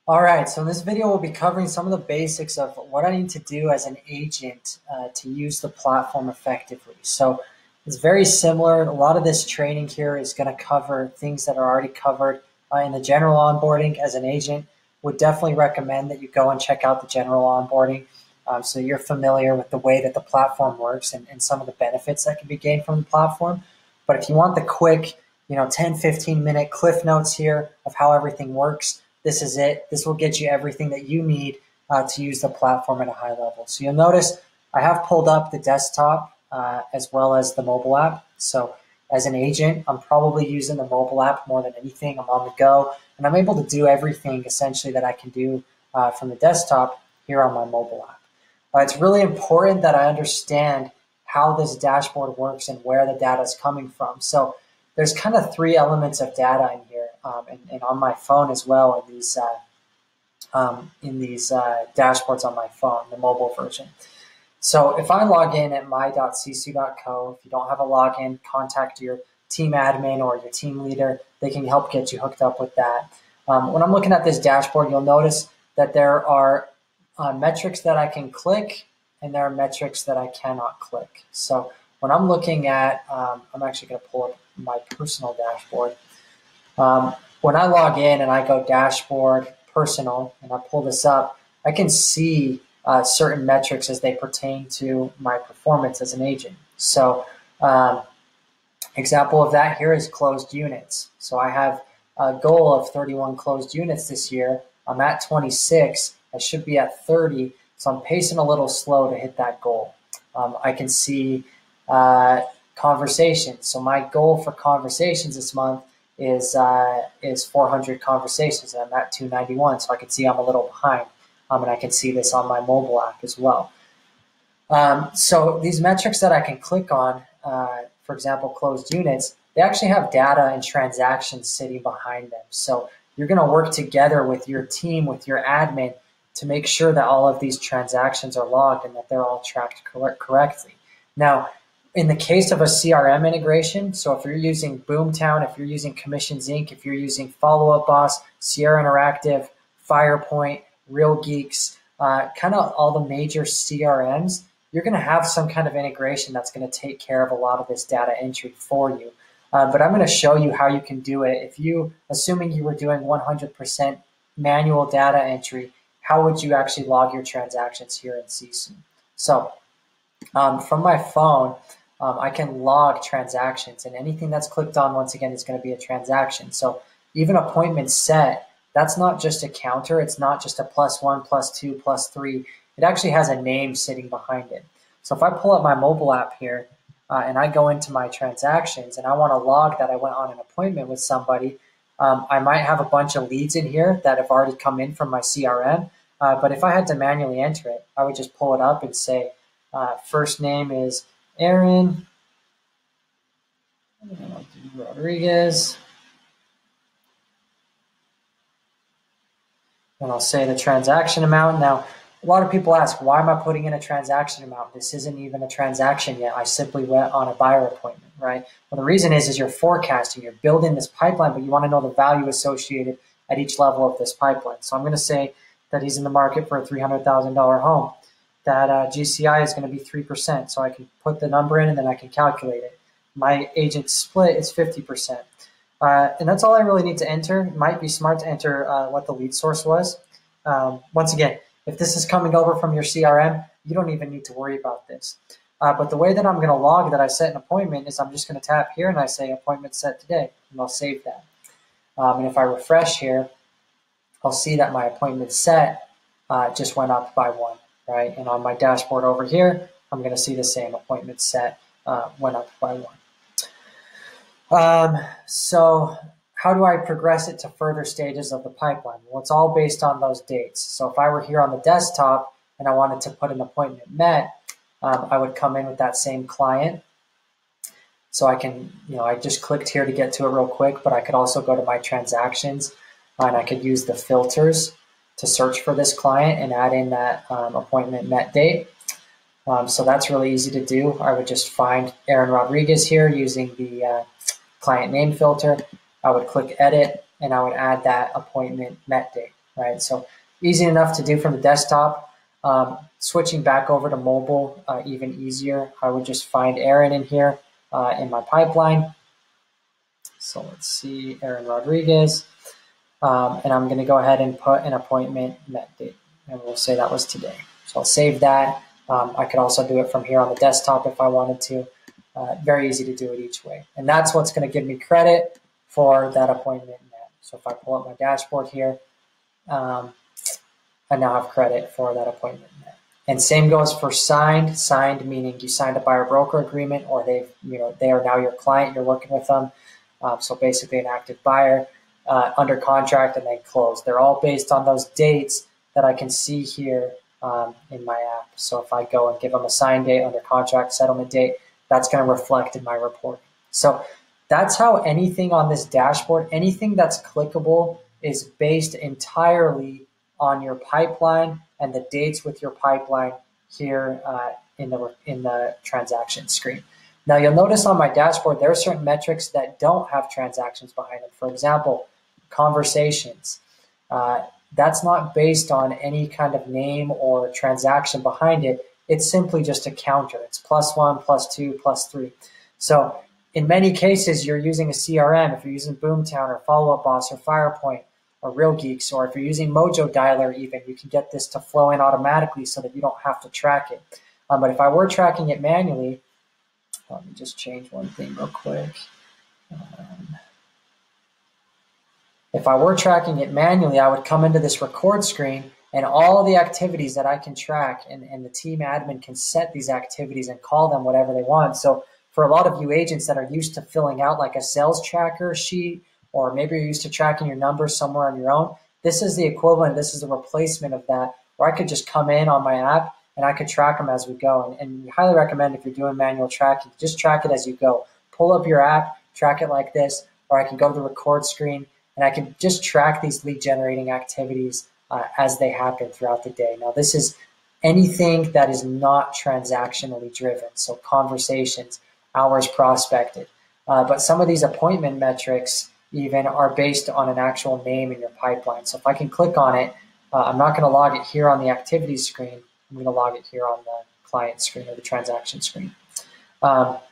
All right, so in this video, we'll be covering some of the basics of what I need to do as an agent to use the platform effectively. So it's very similar. A lot of this training here is going to cover things that are already covered in the general onboarding as an agent. Would definitely recommend that you go and check out the general onboarding so you're familiar with the way that the platform works and some of the benefits that can be gained from the platform. But if you want the quick, 10, 15-minute cliff notes here of how everything works, this is it. This will get you everything that you need to use the platform at a high level. So you'll notice I have pulled up the desktop as well as the mobile app. So as an agent, I'm probably using the mobile app more than anything. I'm on the go, and I'm able to do everything essentially that I can do from the desktop here on my mobile app. It's really important that I understand how this dashboard works and where the data is coming from. So there's kind of three elements of data in here. And on my phone as well in these dashboards on my phone, the mobile version. So if I log in at my.sisu.co, if you don't have a login, contact your team admin or your team leader. They can help get you hooked up with that. When I'm looking at this dashboard, you'll notice that there are metrics that I can click and there are metrics that I cannot click. So when I'm looking at, I'm actually going to pull up my personal dashboard. When I log in and I go dashboard, personal, and I pull this up, I can see certain metrics as they pertain to my performance as an agent. So example of that here is closed units. So I have a goal of 31 closed units this year. I'm at 26. I should be at 30. So I'm pacing a little slow to hit that goal. I can see conversations. So my goal for conversations this month is 400 conversations, and I'm at 291. So I can see I'm a little behind, and I can see this on my mobile app as well. So these metrics that I can click on, for example, closed units, they actually have data and transactions sitting behind them. So you're going to work together with your team, with your admin, to make sure that all of these transactions are logged and that they're all tracked correctly. Now, in the case of a CRM integration, so if you're using Boomtown, if you're using Commissions Inc., if you're using Follow Up Boss, Sierra Interactive, Firepoint, Real Geeks, kind of all the major CRMs, you're going to have some kind of integration that's going to take care of a lot of this data entry for you. But I'm going to show you how you can do it. If you, assuming you were doing 100% manual data entry, how would you actually log your transactions here in Sisu? So from my phone, I can log transactions, and anything that's clicked on, once again, is going to be a transaction. So even appointment set, that's not just a counter. It's not just a +1, +2, +3. It actually has a name sitting behind it. So if I pull up my mobile app here and I go into my transactions and I want to log that I went on an appointment with somebody, I might have a bunch of leads in here that have already come in from my CRM. But if I had to manually enter it, I would just pull it up and say, first name is Aaron Rodriguez, and I'll say the transaction amount. Now, a lot of people ask, why am I putting in a transaction amount? This isn't even a transaction yet. I simply went on a buyer appointment, right? Well, the reason is you're forecasting, you're building this pipeline, but you want to know the value associated at each level of this pipeline. So I'm going to say that he's in the market for a $300,000 home. That GCI is going to be 3%. So I can put the number in and then I can calculate it. My agent split is 50%. And that's all I really need to enter. It might be smart to enter what the lead source was. Once again, if this is coming over from your CRM, you don't even need to worry about this. But the way that I'm going to log that I set an appointment is I'm just going to tap here and I say appointment set today, and I'll save that. And if I refresh here, I'll see that my appointment set just went up by 1, right? And on my dashboard over here, I'm going to see the same appointment set went up by 1. So how do I progress it to further stages of the pipeline? Well, it's all based on those dates. So if I were here on the desktop and I wanted to put an appointment met, I would come in with that same client. So I can, I just clicked here to get to it real quick, but I could also go to my transactions and I could use the filters to search for this client and add in that appointment met date. So that's really easy to do. I would just find Aaron Rodriguez here using the client name filter. I would click edit and I would add that appointment met date. right? So easy enough to do from the desktop. Switching back over to mobile, even easier. I would just find Aaron in here in my pipeline. So let's see, Aaron Rodriguez. And I'm going to go ahead and put an appointment met date. And we'll say that was today. So I'll save that. I could also do it from here on the desktop if I wanted to. Very easy to do it each way. And that's what's going to give me credit for that appointment met. So if I pull up my dashboard here, I now have credit for that appointment met. And same goes for signed. Signed meaning you signed a buyer broker agreement, or they are now your client. You're working with them. So basically an active buyer under contract and then closed. They're all based on those dates that I can see here in my app. So if I go and give them a sign date, under contract, settlement date, that's going to reflect in my report. So that's how anything on this dashboard, anything that's clickable, is based entirely on your pipeline and the dates with your pipeline here in the transaction screen. Now you'll notice on my dashboard there are certain metrics that don't have transactions behind them. For example, conversations. That's not based on any kind of name or transaction behind it. It's simply just a counter. It's +1, +2, +3. So in many cases, you're using a CRM. If you're using Boomtown or Follow Up Boss or Firepoint or Real Geeks, or if you're using Mojo Dialer even, you can get this to flow in automatically so that you don't have to track it. But if I were tracking it manually, let me just change one thing real quick. If I were tracking it manually, I would come into this record screen and all the activities that I can track, and the team admin can set these activities and call them whatever they want. So for a lot of you agents that are used to filling out like a sales tracker sheet, or maybe you're used to tracking your numbers somewhere on your own, this is the equivalent, this is the replacement of that, where I could just come in on my app and I could track them as we go. And we highly recommend, if you're doing manual tracking, just track it as you go. Pull up your app, track it like this, or I can go to the record screen and I can just track these lead generating activities as they happen throughout the day. Now, this is anything that is not transactionally driven, so conversations, hours prospected. But some of these appointment metrics even are based on an actual name in your pipeline. So if I can click on it, I'm not going to log it here on the activity screen. I'm going to log it here on the client screen or the transaction screen. But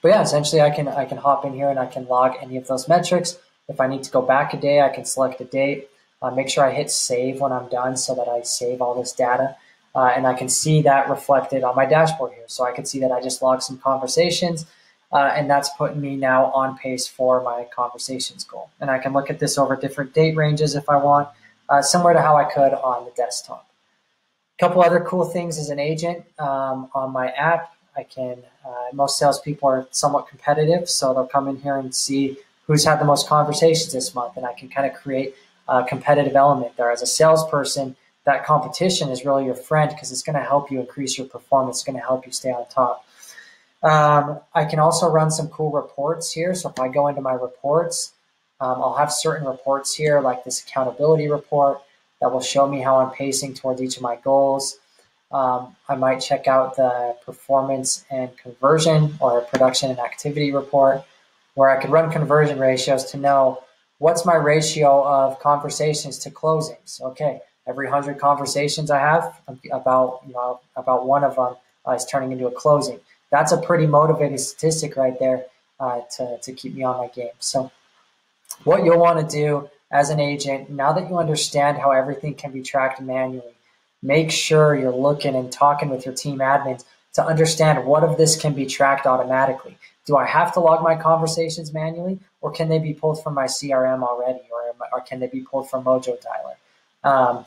yeah, essentially I can hop in here and I can log any of those metrics. If I need to go back a day, I can select a date. Make sure I hit save when I'm done so that I save all this data. And I can see that reflected on my dashboard here. So I can see that I just logged some conversations, and that's putting me now on pace for my conversations goal. And I can look at this over different date ranges if I want, similar to how I could on the desktop. A couple other cool things as an agent on my app. I can, most salespeople are somewhat competitive, so they'll come in here and see who's had the most conversations this month, and I can kind of create a competitive element there. As a salesperson, that competition is really your friend because it's going to help you increase your performance. It's going to help you stay on top. I can also run some cool reports here. So if I go into my reports, I'll have certain reports here like this accountability report that will show me how I'm pacing towards each of my goals. I might check out the performance and conversion or production and activity report, where I could run conversion ratios to know what's my ratio of conversations to closings. Okay, every 100 conversations I have, about one of them is turning into a closing. That's a pretty motivating statistic right there to keep me on my game. So what you'll want to do as an agent, now that you understand how everything can be tracked manually, make sure you're looking and talking with your team admins to understand what of this can be tracked automatically. Do I have to log my conversations manually, or can they be pulled from my CRM already, or can they be pulled from Mojo Dialer?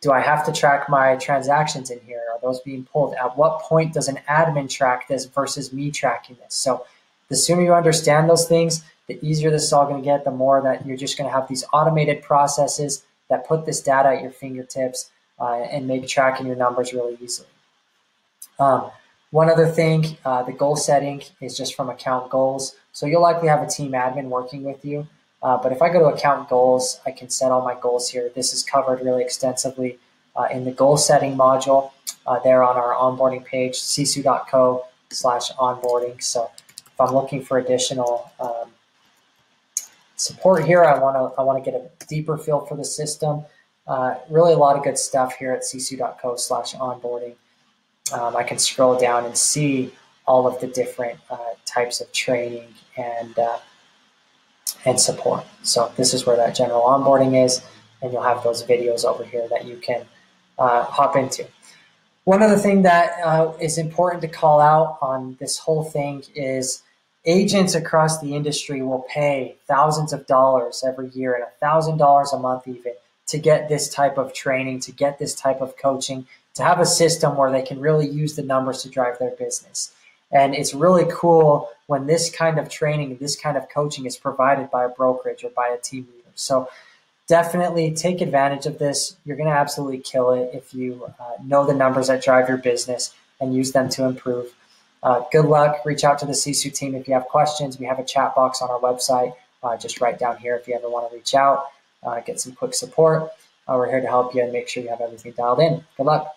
Do I have to track my transactions in here? Are those being pulled? At what point does an admin track this versus me tracking this? So the sooner you understand those things, the easier this is all going to get, the more that you're just going to have these automated processes that put this data at your fingertips and make tracking your numbers really easily. One other thing, the goal setting is just from account goals. So you'll likely have a team admin working with you. But if I go to account goals, I can set all my goals here. This is covered really extensively in the goal setting module there on our onboarding page, sisu.co/onboarding. So if I'm looking for additional support here, I want to get a deeper feel for the system. Really a lot of good stuff here at sisu.co/onboarding. I can scroll down and see all of the different types of training and support. So this is where that general onboarding is, and you'll have those videos over here that you can hop into. One other thing that is important to call out on this whole thing is agents across the industry will pay thousands of dollars every year and $1,000 a month even to get this type of training, to get this type of coaching, to have a system where they can really use the numbers to drive their business. And it's really cool when this kind of training, this kind of coaching is provided by a brokerage or by a team leader. So definitely take advantage of this. You're going to absolutely kill it if you know the numbers that drive your business and use them to improve. Good luck. Reach out to the Sisu team if you have questions. We have a chat box on our website. Just write down here if you ever want to reach out, get some quick support. We're here to help you and make sure you have everything dialed in. Good luck.